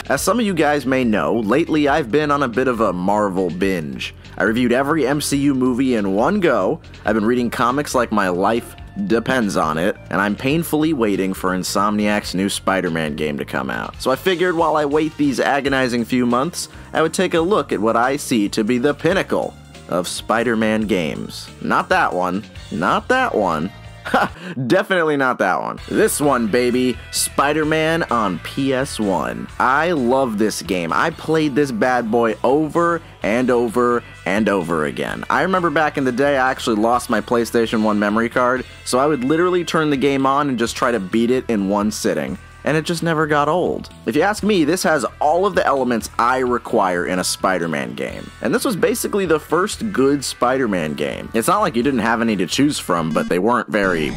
As some of you guys may know, lately I've been on a bit of a Marvel binge. I reviewed every MCU movie in one go, I've been reading comics like my life depends on it, and I'm painfully waiting for Insomniac's new Spider-Man game to come out. So I figured while I wait these agonizing few months, I would take a look at what I see to be the pinnacle of Spider-Man games. Not that one. Not that one. Ha! Definitely not that one. This one, baby. Spider-Man on PS1. I love this game. I played this bad boy over and over and over again. I remember back in the day, I actually lost my PlayStation 1 memory card, so I would literally turn the game on and just try to beat it in one sitting. And it just never got old. If you ask me, this has all of the elements I require in a Spider-Man game. And this was basically the first good Spider-Man game. It's not like you didn't have any to choose from, but they weren't very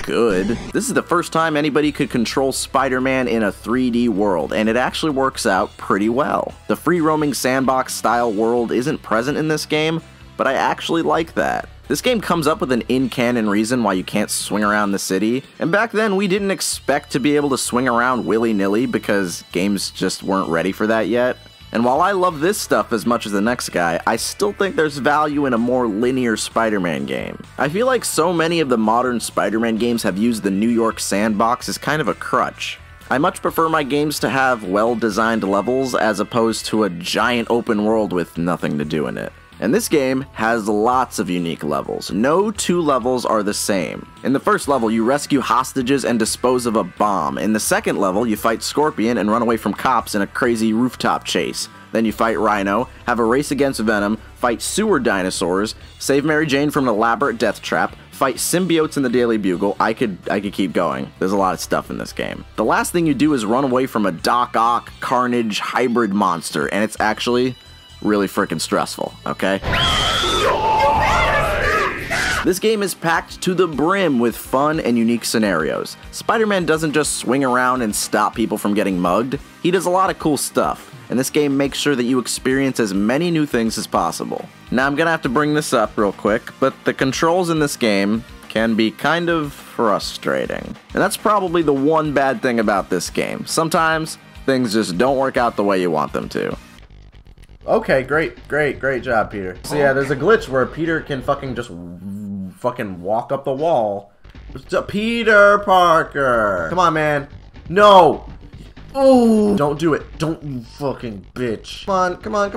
good. This is the first time anybody could control Spider-Man in a 3D world, and it actually works out pretty well. The free-roaming sandbox-style world isn't present in this game, but I actually like that. This game comes up with an in-canon reason why you can't swing around the city, and back then we didn't expect to be able to swing around willy-nilly because games just weren't ready for that yet. And while I love this stuff as much as the next guy, I still think there's value in a more linear Spider-Man game. I feel like so many of the modern Spider-Man games have used the New York sandbox as kind of a crutch. I much prefer my games to have well-designed levels as opposed to a giant open world with nothing to do in it. And this game has lots of unique levels. No two levels are the same. In the first level, you rescue hostages and dispose of a bomb. In the second level, you fight Scorpion and run away from cops in a crazy rooftop chase. Then you fight Rhino, have a race against Venom, fight sewer dinosaurs, save Mary Jane from an elaborate death trap, fight symbiotes in the Daily Bugle. I could keep going. There's a lot of stuff in this game. The last thing you do is run away from a Doc Ock Carnage hybrid monster, and it's actually really freaking stressful, okay? This game is packed to the brim with fun and unique scenarios. Spider-Man doesn't just swing around and stop people from getting mugged. He does a lot of cool stuff, and this game makes sure that you experience as many new things as possible. Now I'm gonna have to bring this up real quick, but the controls in this game can be kind of frustrating. And that's probably the one bad thing about this game. Sometimes things just don't work out the way you want them to. Okay, great job, Peter. So yeah, there's a glitch where Peter can just walk up the wall. Peter Parker! Come on, man. No! Oh! Don't do it. Don't, you fucking bitch. Come on.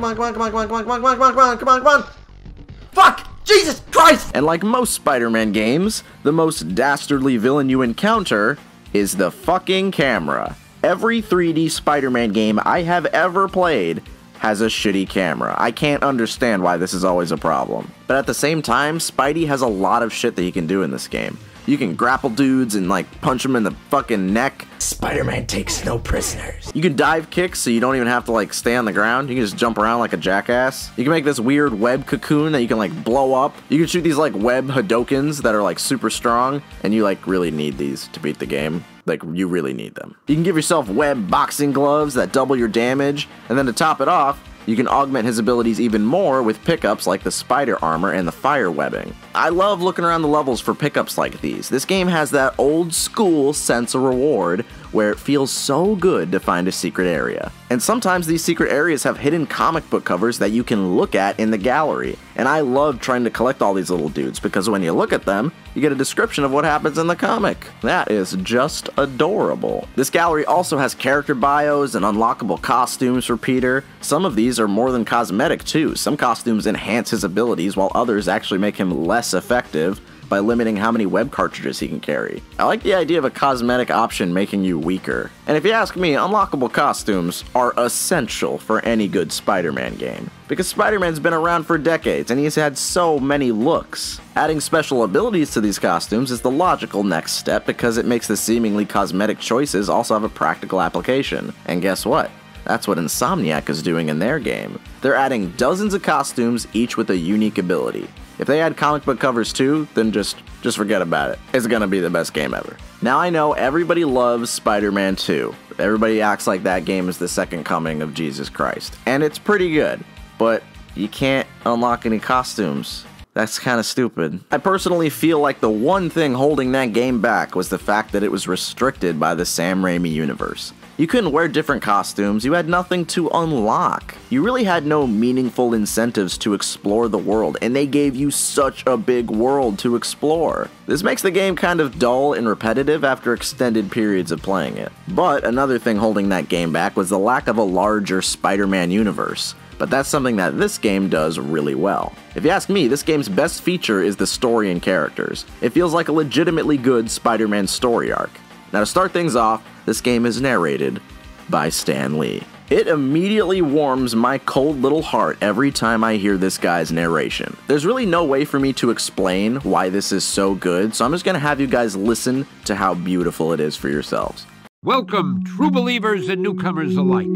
Fuck! Jesus Christ! And like most Spider-Man games, the most dastardly villain you encounter is the fucking camera. Every 3D Spider-Man game I have ever played has a shitty camera. I can't understand why this is always a problem. But at the same time, Spidey has a lot of shit that he can do in this game. You can grapple dudes and punch them in the fucking neck. Spider-Man takes no prisoners. You can dive kick so you don't even have to stay on the ground. You can just jump around like a jackass. You can make this weird web cocoon that you can blow up. You can shoot these web Hadokens that are super strong, and you really need these to beat the game. You really need them. You can give yourself web boxing gloves that double your damage, and then to top it off, you can augment his abilities even more with pickups like the spider armor and the fire webbing. I love looking around the levels for pickups like these. This game has that old school sense of reward where it feels so good to find a secret area. And sometimes these secret areas have hidden comic book covers that you can look at in the gallery. And I love trying to collect all these little dudes because when you look at them, you get a description of what happens in the comic. That is just adorable. This gallery also has character bios and unlockable costumes for Peter. Some of these are more than cosmetic too. Some costumes enhance his abilities while others actually make him less effective by limiting how many web cartridges he can carry. I like the idea of a cosmetic option making you weaker. And if you ask me, unlockable costumes are essential for any good Spider-Man game. Because Spider-Man's been around for decades and he's had so many looks. Adding special abilities to these costumes is the logical next step because it makes the seemingly cosmetic choices also have a practical application. And guess what? That's what Insomniac is doing in their game. They're adding dozens of costumes, each with a unique ability. If they add comic book covers too, then just forget about it. It's gonna be the best game ever. Now I know everybody loves Spider-Man 2. Everybody acts like that game is the second coming of Jesus Christ. And it's pretty good, but you can't unlock any costumes. That's kind of stupid. I personally feel like the one thing holding that game back was the fact that it was restricted by the Sam Raimi universe. You couldn't wear different costumes, you had nothing to unlock. You really had no meaningful incentives to explore the world, and they gave you such a big world to explore. This makes the game kind of dull and repetitive after extended periods of playing it. But another thing holding that game back was the lack of a larger Spider-Man universe. But that's something that this game does really well. If you ask me, this game's best feature is the story and characters. It feels like a legitimately good Spider-Man story arc. Now to start things off, this game is narrated by Stan Lee. It immediately warms my cold little heart every time I hear this guy's narration. There's really no way for me to explain why this is so good, so I'm just gonna have you guys listen to how beautiful it is for yourselves. Welcome, true believers and newcomers alike.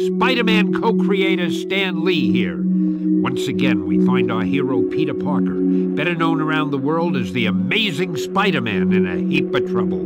Spider-Man co-creator Stan Lee here. Once again, we find our hero Peter Parker, better known around the world as the Amazing Spider-Man, in a heap of trouble.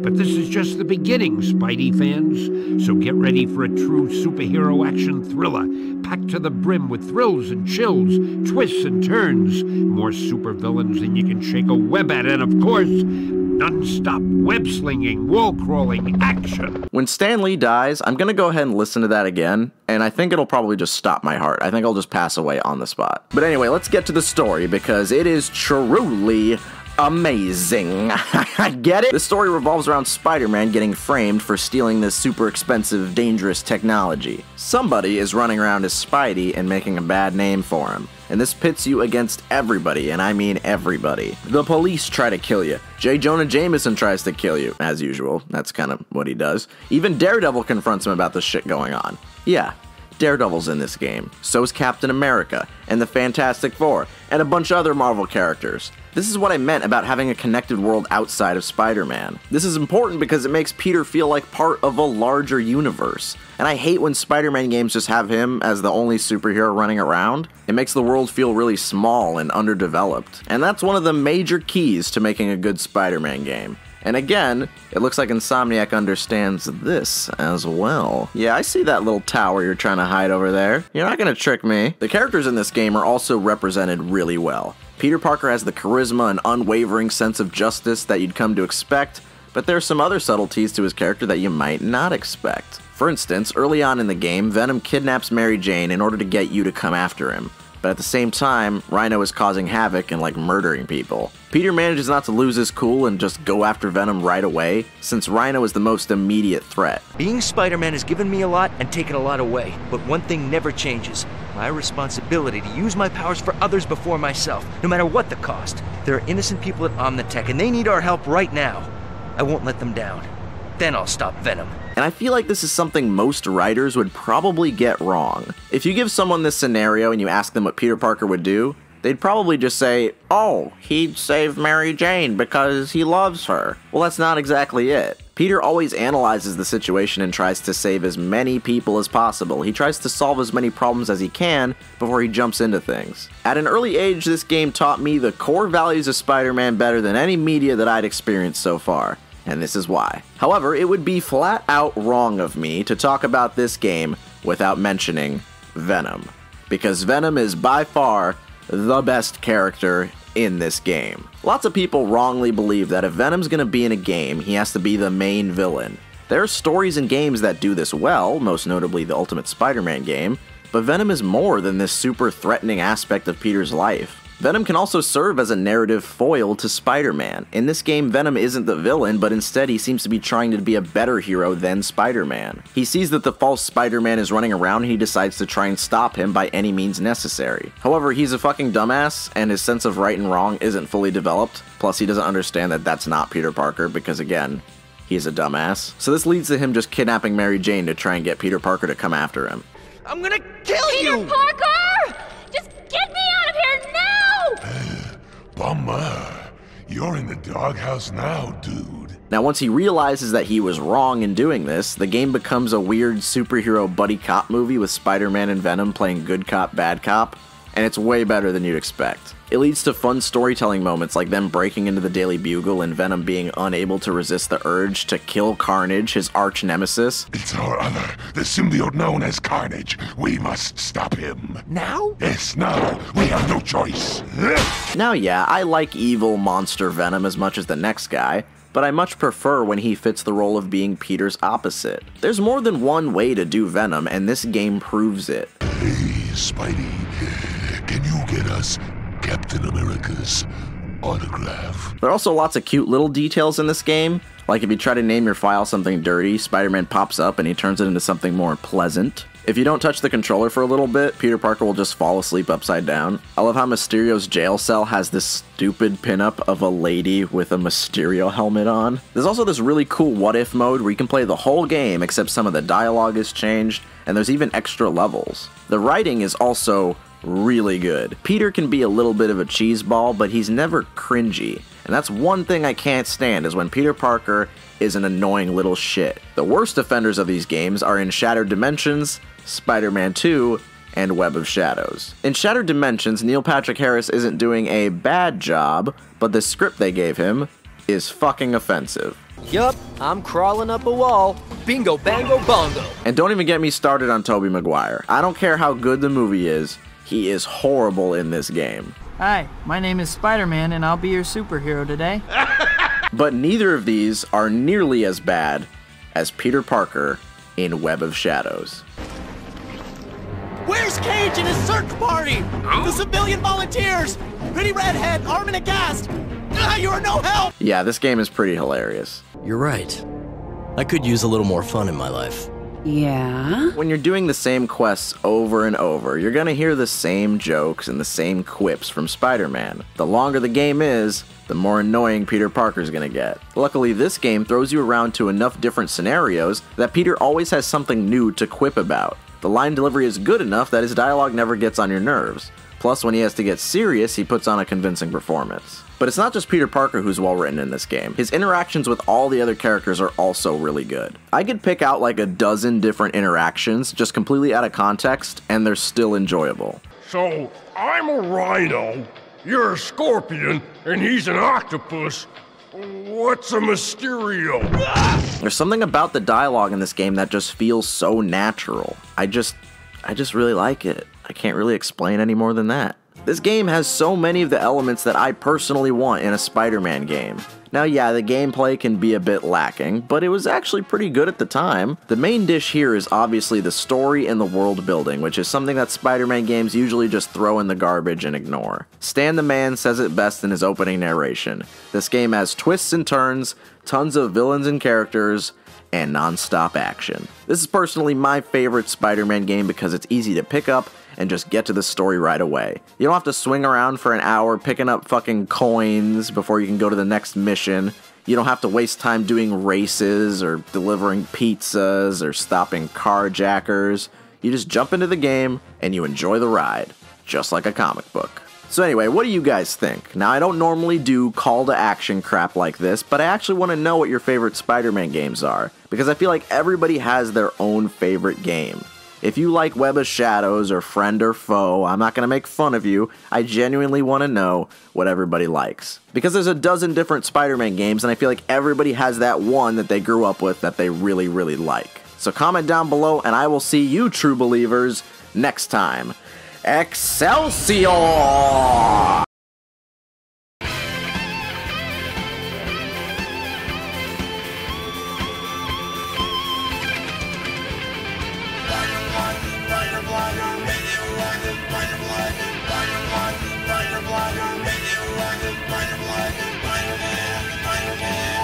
But this is just the beginning, Spidey fans. So get ready for a true superhero action thriller, packed to the brim with thrills and chills, twists and turns, more supervillains than you can shake a web at, and of course, non-stop web-slinging, wall-crawling action. When Stan Lee dies, I'm gonna go ahead and listen to that again, and I think it'll probably just stop my heart. I think I'll just pass away on the spot. But anyway, let's get to the story, because it is truly amazing. I get it? The story revolves around Spider-Man getting framed for stealing this super expensive, dangerous technology. Somebody is running around as Spidey and making a bad name for him. And this pits you against everybody, and I mean everybody. The police try to kill you. J. Jonah Jameson tries to kill you, as usual. That's kind of what he does. Even Daredevil confronts him about the shit going on. Yeah, Daredevil's in this game. So's Captain America, and the Fantastic Four, and a bunch of other Marvel characters. This is what I meant about having a connected world outside of Spider-Man. This is important because it makes Peter feel like part of a larger universe. And I hate when Spider-Man games just have him as the only superhero running around. It makes the world feel really small and underdeveloped. And that's one of the major keys to making a good Spider-Man game. And again, it looks like Insomniac understands this as well. Yeah, I see that little tower you're trying to hide over there. You're not gonna trick me. The characters in this game are also represented really well. Peter Parker has the charisma and unwavering sense of justice that you'd come to expect, but there's some other subtleties to his character that you might not expect. For instance, early on in the game, Venom kidnaps Mary Jane in order to get you to come after him. But at the same time, Rhino is causing havoc and murdering people. Peter manages not to lose his cool and just go after Venom right away, since Rhino is the most immediate threat. Being Spider-Man has given me a lot and taken a lot away, but one thing never changes. My responsibility to use my powers for others before myself, no matter what the cost. There are innocent people at Omnitech and they need our help right now. I won't let them down. Then I'll stop Venom. And I feel like this is something most writers would probably get wrong. If you give someone this scenario and you ask them what Peter Parker would do, they'd probably just say, oh, he'd save Mary Jane because he loves her. Well, that's not exactly it. Peter always analyzes the situation and tries to save as many people as possible. He tries to solve as many problems as he can before he jumps into things. At an early age, this game taught me the core values of Spider-Man better than any media that I'd experienced so far. And this is why. However, it would be flat out wrong of me to talk about this game without mentioning Venom. Because Venom is by far the best character in this game. Lots of people wrongly believe that if Venom's gonna be in a game, he has to be the main villain. There are stories and games that do this well, most notably the Ultimate Spider-Man game, but Venom is more than this super threatening aspect of Peter's life. Venom can also serve as a narrative foil to Spider-Man. In this game, Venom isn't the villain, but instead he seems to be trying to be a better hero than Spider-Man. He sees that the false Spider-Man is running around and he decides to try and stop him by any means necessary. However, he's a fucking dumbass, and his sense of right and wrong isn't fully developed, plus he doesn't understand that that's not Peter Parker, because again, he's a dumbass. So this leads to him just kidnapping Mary Jane to try and get Peter Parker to come after him. I'm gonna kill you! Peter Parker! Just get me out of here now! Bummer. You're in the doghouse now, dude. Now once he realizes that he was wrong in doing this, the game becomes a weird superhero buddy cop movie with Spider-Man and Venom playing good cop, bad cop. and it's way better than you'd expect. It leads to fun storytelling moments like them breaking into the Daily Bugle and Venom being unable to resist the urge to kill Carnage, his arch nemesis. It's our other, the symbiote known as Carnage. We must stop him. Now? Yes, now. We have no choice. Now yeah, I like evil monster Venom as much as the next guy, but I much prefer when he fits the role of being Peter's opposite. There's more than one way to do Venom, and this game proves it. Hey, Spidey, can you get us Captain America's autograph? There are also lots of cute little details in this game, like if you try to name your file something dirty, Spider-Man pops up and he turns it into something more pleasant. If you don't touch the controller for a little bit, Peter Parker will just fall asleep upside down. I love how Mysterio's jail cell has this stupid pinup of a lady with a Mysterio helmet on. There's also this really cool what-if mode where you can play the whole game except some of the dialogue is changed, and there's even extra levels. The writing is also really good. Peter can be a little bit of a cheeseball, but he's never cringy. And that's one thing I can't stand, is when Peter Parker is an annoying little shit. The worst offenders of these games are in Shattered Dimensions, Spider-Man 2, and Web of Shadows. In Shattered Dimensions, Neil Patrick Harris isn't doing a bad job, but the script they gave him is fucking offensive. Yup, I'm crawling up a wall. Bingo, bango, bongo. And don't even get me started on Tobey Maguire. I don't care how good the movie is, he is horrible in this game. Hi, my name is Spider-Man and I'll be your superhero today. But neither of these are nearly as bad as Peter Parker in Web of Shadows. Where's Cage and his search party? The civilian volunteers! Pretty redhead, arm and a ghast! You are no help! Yeah, this game is pretty hilarious. You're right. I could use a little more fun in my life. Yeah? When you're doing the same quests over and over, you're gonna hear the same jokes and the same quips from Spider-Man. The longer the game is, the more annoying Peter Parker's gonna get. Luckily, this game throws you around to enough different scenarios that Peter always has something new to quip about. The line delivery is good enough that his dialogue never gets on your nerves. Plus, when he has to get serious, he puts on a convincing performance. But it's not just Peter Parker who's well written in this game. His interactions with all the other characters are also really good. I could pick out like a dozen different interactions, just completely out of context, and they're still enjoyable. So, I'm a rhino, you're a scorpion, and he's an octopus. What's a Mysterio? There's something about the dialogue in this game that just feels so natural. I just really like it. I can't really explain any more than that. This game has so many of the elements that I personally want in a Spider-Man game. Now yeah, the gameplay can be a bit lacking, but it was actually pretty good at the time. The main dish here is obviously the story and the world building, which is something that Spider-Man games usually just throw in the garbage and ignore. Stan the Man says it best in his opening narration. This game has twists and turns, tons of villains and characters, and non-stop action. This is personally my favorite Spider-Man game because it's easy to pick up and just get to the story right away. You don't have to swing around for an hour picking up fucking coins before you can go to the next mission. You don't have to waste time doing races or delivering pizzas or stopping carjackers. You just jump into the game and you enjoy the ride, just like a comic book. So anyway, what do you guys think? Now, I don't normally do call to action crap like this, but I actually want to know what your favorite Spider-Man games are, because I feel like everybody has their own favorite game. If you like Web of Shadows or Friend or Foe, I'm not going to make fun of you. I genuinely want to know what everybody likes. Because there's a dozen different Spider-Man games, and I feel like everybody has that one that they grew up with that they really, really like. So comment down below, and I will see you, true believers, next time. Excelsior! Spider-Man.